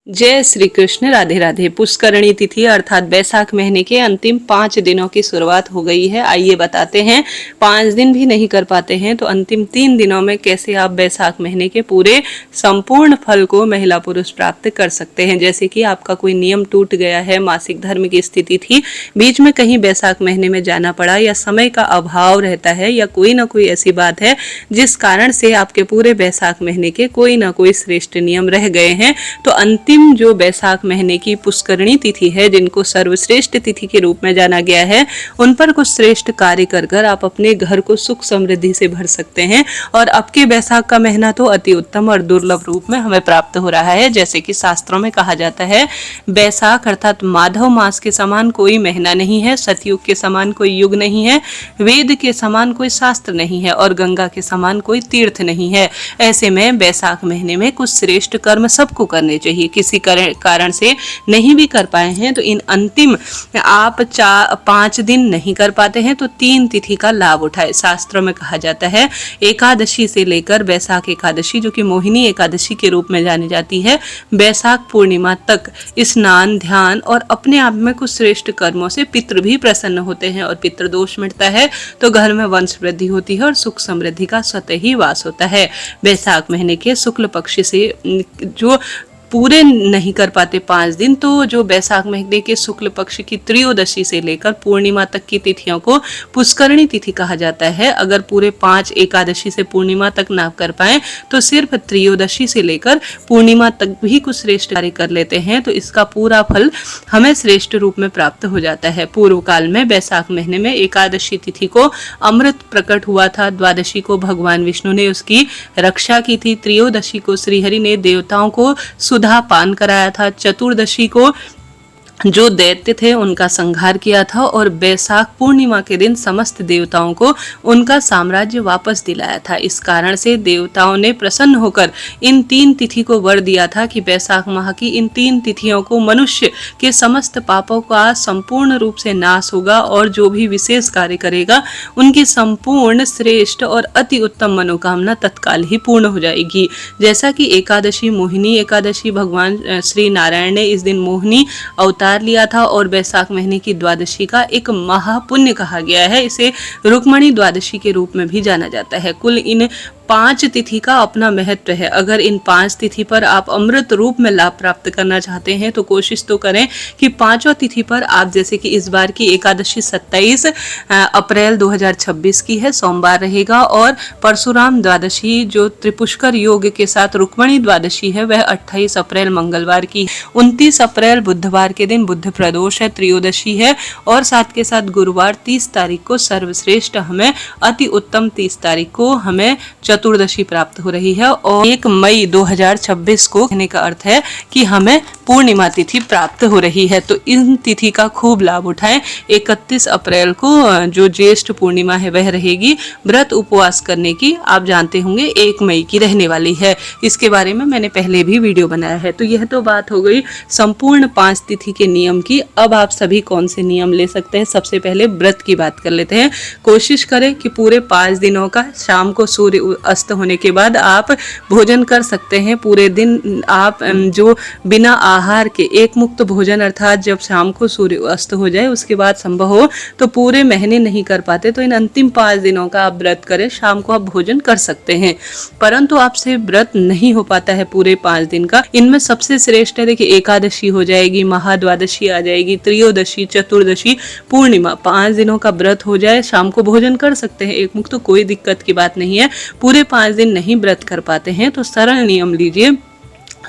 जय श्री कृष्ण। राधे राधे। पुष्करणी तिथि अर्थात बैसाख महीने के अंतिम 5 दिनों की शुरुआत हो गई है। आइए बताते हैं, 5 दिन भी नहीं कर पाते हैं तो अंतिम 3 दिनों में कैसे आप बैसाख महीने के पूरे संपूर्ण फल को महिला पुरुष प्राप्त कर सकते हैं। जैसे कि आपका कोई नियम टूट गया है, मासिक धर्म की स्थिति थी, बीच में कहीं बैसाख महीने में जाना पड़ा या समय का अभाव रहता है या कोई ना कोई ऐसी बात है जिस कारण से आपके पूरे बैसाख महीने के कोई ना कोई श्रेष्ठ नियम रह गए हैं, तो अंतिम जो बैसाख महीने की पुष्करणी तिथि है, जिनको सर्वश्रेष्ठ तिथि के रूप में जाना गया है, उन पर कुछ श्रेष्ठ कार्य कर आप अपने घर को सुख समृद्धि से भर सकते हैं। और अब के बैसाख का महीना तो अति उत्तम और दुर्लभ रूप में हमें प्राप्त हो रहा है। जैसे कि शास्त्रों में कहा जाता है, बैसाख अर्थात माधव मास के समान कोई महीना नहीं है, सतयुग के समान कोई युग नहीं है, वेद के समान कोई शास्त्र नहीं है और गंगा के समान कोई तीर्थ नहीं है। ऐसे में बैसाख महीने में कुछ श्रेष्ठ कर्म सबको करने चाहिए। किसी कारण से नहीं भी कर पाए हैं तो इन अंतिम आप 5 दिन नहीं कर पाते हैं तो 3 तिथि का लाभ उठाए। शास्त्रों में कहा जाता है, एकादशी से लेकर बैसाख एकादशी, जो कि मोहिनी एकादशी के रूप में जानी जाती है, बैसाख पूर्णिमा तक स्नान, ध्यान और अपने आप में कुछ श्रेष्ठ कर्मों से पितृ भी प्रसन्न होते हैं और पितृ दोष मिटता है, तो घर में वंश वृद्धि होती है और सुख समृद्धि का स्वतः ही वास होता है। बैसाख महीने के शुक्ल पक्ष से जो पूरे नहीं कर पाते 5 दिन, तो जो बैसाख महीने के शुक्ल पक्ष की त्रयोदशी से लेकर पूर्णिमा तक की तिथियों को पुष्करणी तिथि कहा जाता है। अगर पूरे 5 एकादशी से पूर्णिमा तक ना कर पाए तो सिर्फ त्रयोदशी से लेकर पूर्णिमा तक भी कुछ श्रेष्ठ कार्य कर लेते हैं तो इसका पूरा फल हमें श्रेष्ठ रूप में प्राप्त हो जाता है। पूर्व काल में बैसाख महीने में एकादशी तिथि को अमृत प्रकट हुआ था, द्वादशी को भगवान विष्णु ने उसकी रक्षा की थी, त्रयोदशी को श्रीहरि ने देवताओं को सुधा पान कराया था, चतुर्दशी को जो दैत्य थे उनका संहार किया था और बैसाख पूर्णिमा के दिन समस्त देवताओं को उनका साम्राज्य वापस दिलाया था। इस कारण से देवताओं ने प्रसन्न होकर इन 3 तिथि को वर दिया था कि बैसाख माह की इन 3 तिथियों को मनुष्य के समस्त पापों का संपूर्ण रूप से नाश होगा और जो भी विशेष कार्य करेगा उनकी संपूर्ण श्रेष्ठ और अति उत्तम मनोकामना तत्काल ही पूर्ण हो जाएगी। जैसा कि एकादशी मोहिनी एकादशी, भगवान श्री नारायण ने इस दिन मोहिनी अवतार लिया था और बैसाख महीने की द्वादशी का एक महापुण्य कहा गया है। इसे रुक्मणी द्वादशी के रूप में भी जाना जाता है। कुल इन 5 तिथि का अपना महत्व है। अगर इन 5 तिथि पर आप अमृत रूप में लाभ प्राप्त करना चाहते हैं तो कोशिश तो करें कि 5वां तिथि पर आप, जैसे कि इस बार की एकादशी 27 अप्रैल 2026 की है, सोमवार रहेगा, और परशुराम द्वादशी जो त्रिपुष्कर योग के साथ रुक्मणी द्वादशी है वह 28 अप्रैल मंगलवार की, 29 अप्रैल बुधवार के दिन बुद्ध प्रदोष है, त्रयोदशी है, और साथ के साथ गुरुवार 30 तारीख को सर्वश्रेष्ठ हमें अति उत्तम 30 तारीख को हमें चतुर्दशी प्राप्त हो रही है और 1 मई 2026 को कहने का अर्थ है कि हमें पूर्णिमा तिथि प्राप्त हो रही है। तो इन तिथि का खूब लाभ उठाएं। 31 अप्रैल को जो ज्येष्ठ पूर्णिमा है वह रहेगी। व्रत उपवास करने की आप जानते होंगे 1 मई की रहने वाली है। इसके बारे में मैंने पहले भी वीडियो बनाया है। तो यह तो बात हो गई संपूर्ण 5 तिथि के नियम की। अब आप सभी कौन से नियम ले सकते हैं? सबसे पहले व्रत की बात कर लेते हैं। कोशिश करें कि पूरे 5 दिनों का शाम को सूर्य अस्त होने के बाद आप भोजन कर सकते हैं। पूरे दिन आप जो बिना आहार के एक मुक्त भोजन, अर्थात जब शाम को सूर्य अस्त हो जाए उसके बाद संभव हो तो पूरे महीने नहीं कर पाते तो इन अंतिम 5 दिनों का आप व्रत करें। शाम को आप भोजन कर सकते हैं, परंतु आपसे व्रत नहीं हो पाता है पूरे 5 दिन का। इनमें सबसे श्रेष्ठ है, देखिए, एकादशी हो जाएगी, महाद्वादशी आ जाएगी, त्रयोदशी, चतुर्दशी, पूर्णिमा। 5 दिनों का व्रत हो जाए, शाम को भोजन कर सकते हैं एक मुक्त, तो कोई दिक्कत की बात नहीं है। पूरे 5 दिन नहीं व्रत कर पाते हैं तो सरल नियम लीजिए।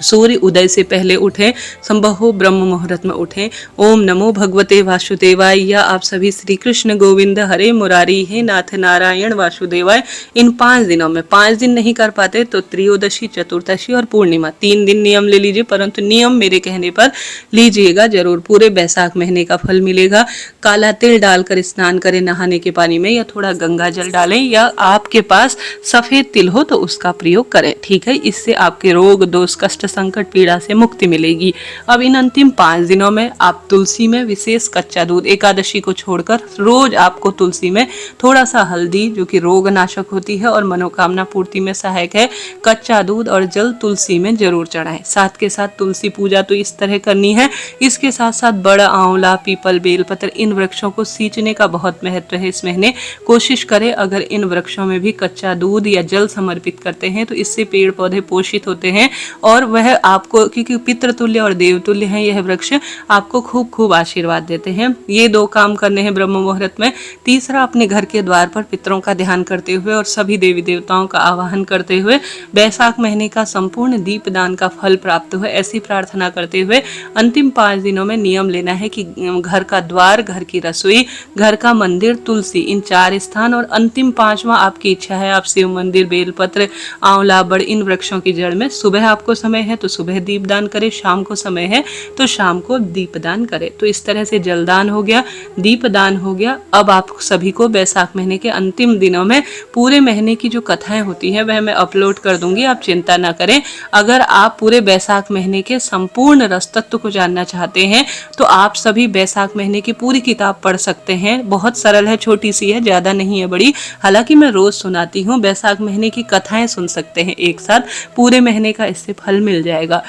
सूर्य उदय से पहले उठें, संभव हो ब्रह्म मुहूर्त में उठें। ओम नमो भगवते वासुदेवाय, या आप सभी श्री कृष्ण गोविंद हरे मुरारी हे नाथ नारायण वासुदेवाय। इन 5 दिनों में 5 दिन नहीं कर पाते तो त्रयोदशी, चतुर्दशी और पूर्णिमा 3 दिन नियम ले लीजिए, परंतु नियम मेरे कहने पर लीजिएगा जरूर। पूरे बैसाख महीने का फल मिलेगा। काला तिल डालकर स्नान करें नहाने के पानी में, या थोड़ा गंगा जल डालें, या आपके पास सफेद तिल हो तो उसका प्रयोग करें। ठीक है, इससे आपके रोग दोष कष्ट संकट पीड़ा से मुक्ति मिलेगी। अब इन अंतिम 5 दिनों में आप तुलसी में विशेष कच्चा दूध, एकादशी को छोड़कर रोज आपको तुलसी में थोड़ा सा हल्दी, जो कि रोग नाशक होती है और मनोकामना पूर्ति में सहायक है, कच्चा दूध और जल तुलसी में जरूर चढ़ाएं। साथ के साथ तुलसी पूजा तो इस तरह करनी है। इसके साथ साथ बड़ा, आंवला, पीपल, बेलपत्र, इन वृक्षों को सींचने का बहुत महत्व है इस महीने। कोशिश करें अगर इन वृक्षों में भी कच्चा दूध या जल समर्पित करते हैं तो इससे पेड़ पौधे पोषित होते हैं और वह आपको, क्योंकि पितृतुल्य और देवतुल्य है यह वृक्ष, आपको खूब खूब आशीर्वाद देते हैं। ये 2 काम करने हैं ब्रह्म मुहूर्त में। तीसरा, अपने घर के द्वार पर पितरों का ध्यान करते हुए और सभी देवी देवताओं का आवाहन करते हुए बैसाख महीने का संपूर्ण दीपदान का फल प्राप्त हो, ऐसी प्रार्थना करते हुए अंतिम 5 दिनों में नियम लेना है कि घर का द्वार, घर की रसोई, घर का मंदिर, तुलसी, इन 4 स्थान और अंतिम 5वां आपकी इच्छा है आप शिव मंदिर, बेलपत्र, आंवला, बड़, इन वृक्षों की जड़ में सुबह आपको समय है तो सुबह दीपदान करें, शाम को समय है तो शाम को दीपदान करें। तो इस तरह से जलदान हो गया, दीपदान हो गया। अब आप सभी को बैसाख महीने के अंतिम दिनों में पूरे महीने की जो कथाएं होती हैं वह मैं अपलोड कर दूंगी, आप चिंता ना करें। अगर आप पूरे बैसाख महीने के संपूर्ण रस तत्व को जानना चाहते हैं तो आप सभी बैसाख महीने की पूरी किताब पढ़ सकते हैं। बहुत सरल है, छोटी सी है, ज्यादा नहीं है बड़ी। हालांकि मैं रोज सुनाती हूँ, बैसाख महीने की कथाएं सुन सकते हैं एक साथ, पूरे महीने का इससे फल मिल जाएगा।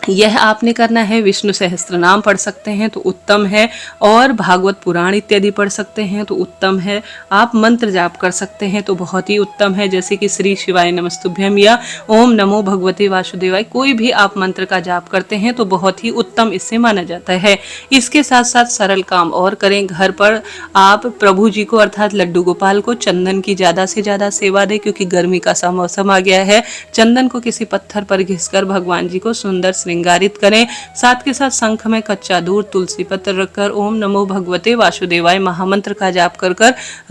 यह आपने करना है। विष्णु सहस्त्र नाम पढ़ सकते हैं तो उत्तम है, और भागवत पुराण इत्यादि पढ़ सकते हैं तो उत्तम है। आप मंत्र जाप कर सकते हैं तो बहुत ही उत्तम है, जैसे कि श्री शिवाय नमस्तुभ्यम या ओम नमो भगवते वासुदेवाय, कोई भी आप मंत्र का जाप करते हैं तो बहुत ही उत्तम इससे माना जाता है। इसके साथ साथ सरल काम और करें। घर पर आप प्रभु जी को अर्थात लड्डू गोपाल को चंदन की ज़्यादा से ज़्यादा सेवा दें, क्योंकि गर्मी का मौसम आ गया है। चंदन को किसी पत्थर पर घिसकर भगवान जी को सुंदर श्रृंगारित करें। साथ के साथ शंख में कच्चा दूध, तुलसी पत्र रखकर ओम नमो भगवते वासुदेवाय महामंत्र का जाप कर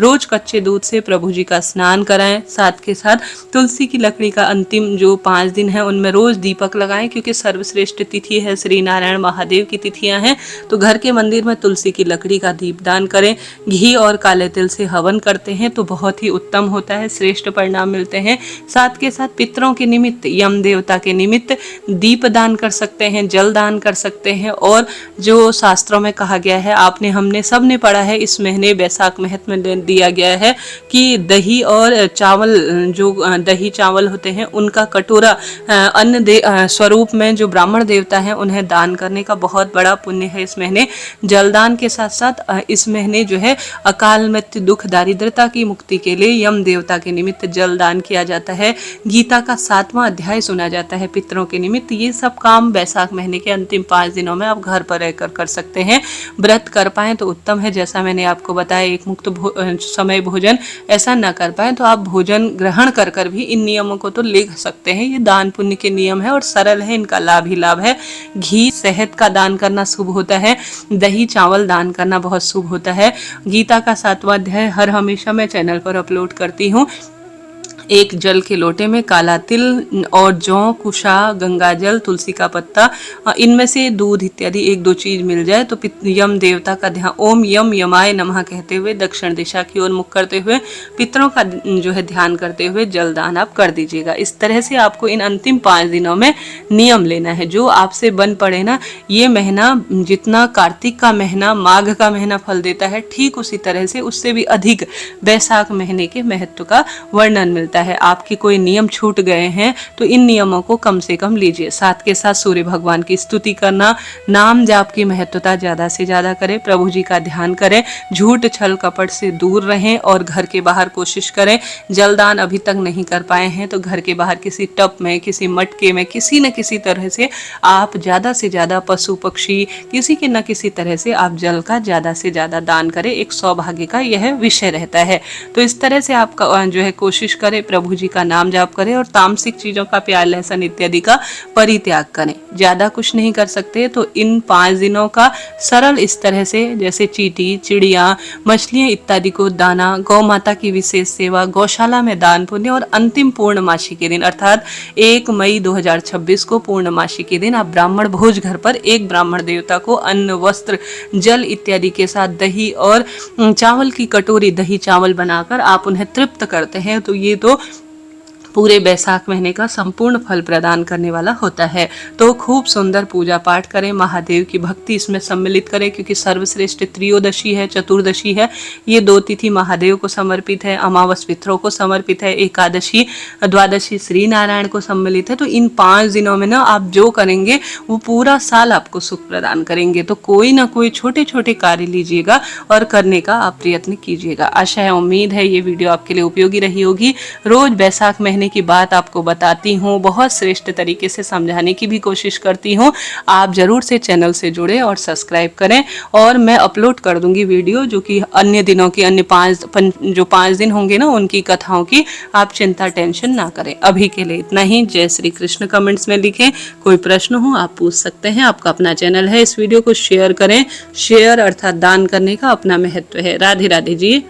रोज कच्चे दूध से प्रभु जी का स्नान कराएं। साथ के साथ तुलसी की लकड़ी का अंतिम जो 5 दिन है उनमें रोज दीपक लगाएं, क्योंकि सर्वश्रेष्ठ तिथि है, श्री नारायण महादेव की तिथियां हैं। तो घर के मंदिर में तुलसी की लकड़ी का दीपदान करें। घी और काले तिल से हवन करते हैं तो बहुत ही उत्तम होता है, श्रेष्ठ परिणाम मिलते हैं। साथ के साथ पितरों के निमित्त, यम देवता के निमित्त दीपदान कर सकते हैं, जल दान कर सकते हैं। और जो शास्त्रों में कहा गया है, हमने सबने पढ़ा है, इस महीने बैसाख महत्व में दिया गया है कि दही और चावल, जो दही चावल होते हैं उनका कटोरा अन्न स्वरूप में जो ब्राह्मण देवता है उन्हें दान करने का बहुत बड़ा पुण्य है इस महीने। जलदान के साथ साथ इस महीने जो है अकाल मृत्यु, दुख, दारिद्रता की मुक्ति के लिए यम देवता के निमित्त जलदान किया जाता है। गीता का 7वां अध्याय सुना जाता है पितरों के निमित्त। ये सब काम बैसाख महीने के अंतिम 5 दिनों में आप घर पर रहकर कर सकते हैं। व्रत कर पाएं तो उत्तम है, जैसा मैंने आपको बताया एक मुक्त समय भोजन, ऐसा न कर पाए तो आप भोजन ग्रहण कर भी इन नियमों को तो ले सकते हैं। ये दान पुण्य के नियम है और सरल है, इनका लाभ ही लाभ है। घी, शहद का दान करना शुभ होता है, दही चावल दान करना बहुत शुभ होता है। गीता का 7वां अध्याय हर हमेशा मैं चैनल पर अपलोड करती हूँ। एक जल के लोटे में काला तिल और जौ, कुशा, गंगा जल, तुलसी का पत्ता, इनमें से दूध इत्यादि 1-2 चीज मिल जाए तो यम देवता का ध्यान, ओम यम यमाय नमः कहते हुए दक्षिण दिशा की ओर मुख करते हुए पितरों का जो है ध्यान करते हुए जलदान आप कर दीजिएगा। इस तरह से आपको इन अंतिम 5 दिनों में नियम लेना है। जो आपसे बन पड़े ना, ये महीना जितना कार्तिक का महीना, माघ का महीना फल देता है, ठीक उसी तरह से उससे भी अधिक बैसाख महीने के महत्व का वर्णन मिलता है। आपके कोई नियम छूट गए हैं तो इन नियमों को कम से कम लीजिए। साथ के साथ सूर्य भगवान की स्तुति करना, नाम जाप की महत्वता ज्यादा से ज्यादा करें, प्रभु जी का ध्यान करें, झूठ छल कपट से दूर रहें और घर के बाहर कोशिश करें। जलदान अभी तक नहीं कर पाए हैं तो घर के बाहर किसी टब में, किसी मटके में, किसी न किसी तरह से आप ज्यादा से ज्यादा पशु पक्षी, किसी के न किसी तरह से आप जल का ज्यादा से ज्यादा दान करें। एक सौभाग्य का यह विषय रहता है। तो इस तरह से आप जो है कोशिश करें, प्रभु जी का नाम जाप करें और तामसिक चीजों का, प्याज लहसुन इत्यादि का परित्याग करें। ज्यादा कुछ नहीं कर सकते तो इन 5 दिनों का सरल इस तरह से, जैसे चींटी, चिड़िया, मछलियां इत्यादि को दाना, गौ माता की विशेष सेवा, गौशाला में दान पुण्य, और अंतिम पूर्णमासी के दिन अर्थात 1 मई 2026 को पूर्णमासी के दिन आप ब्राह्मण भोज घर पर एक ब्राह्मण देवता को अन्न, वस्त्र, जल इत्यादि के साथ दही और चावल की कटोरी, दही चावल बनाकर आप उन्हें तृप्त करते हैं। तो ये तो पूरे बैसाख महीने का संपूर्ण फल प्रदान करने वाला होता है। तो खूब सुंदर पूजा पाठ करें, महादेव की भक्ति इसमें सम्मिलित करें, क्योंकि सर्वश्रेष्ठ त्रयोदशी है, चतुर्दशी है, ये 2 तिथि महादेव को समर्पित है, अमावस पितरों को समर्पित है, एकादशी द्वादशी श्री नारायण को सम्मिलित है। तो इन 5 दिनों में ना आप जो करेंगे वो पूरा साल आपको सुख प्रदान करेंगे। तो कोई ना कोई छोटे छोटे कार्य लीजिएगा और करने का आप प्रयत्न कीजिएगा। आशा है, उम्मीद है ये वीडियो आपके लिए उपयोगी रही होगी। रोज बैसाख महीने की बात आपको बताती हूँ, बहुत श्रेष्ठ तरीके से समझाने की भी कोशिश करती हूँ। आप जरूर से चैनल से जुड़े और सब्सक्राइब करें, और मैं अपलोड कर दूंगी वीडियो जो कि अन्य दिनों की, अन्य 5 दिन होंगे ना उनकी कथाओं की। आप चिंता टेंशन ना करें। अभी के लिए इतना ही। जय श्री कृष्ण कमेंट्स में लिखें। कोई प्रश्न हो आप पूछ सकते हैं। आपका अपना चैनल है, इस वीडियो को शेयर करें। शेयर अर्थात दान करने का अपना महत्व है। राधे राधे जी।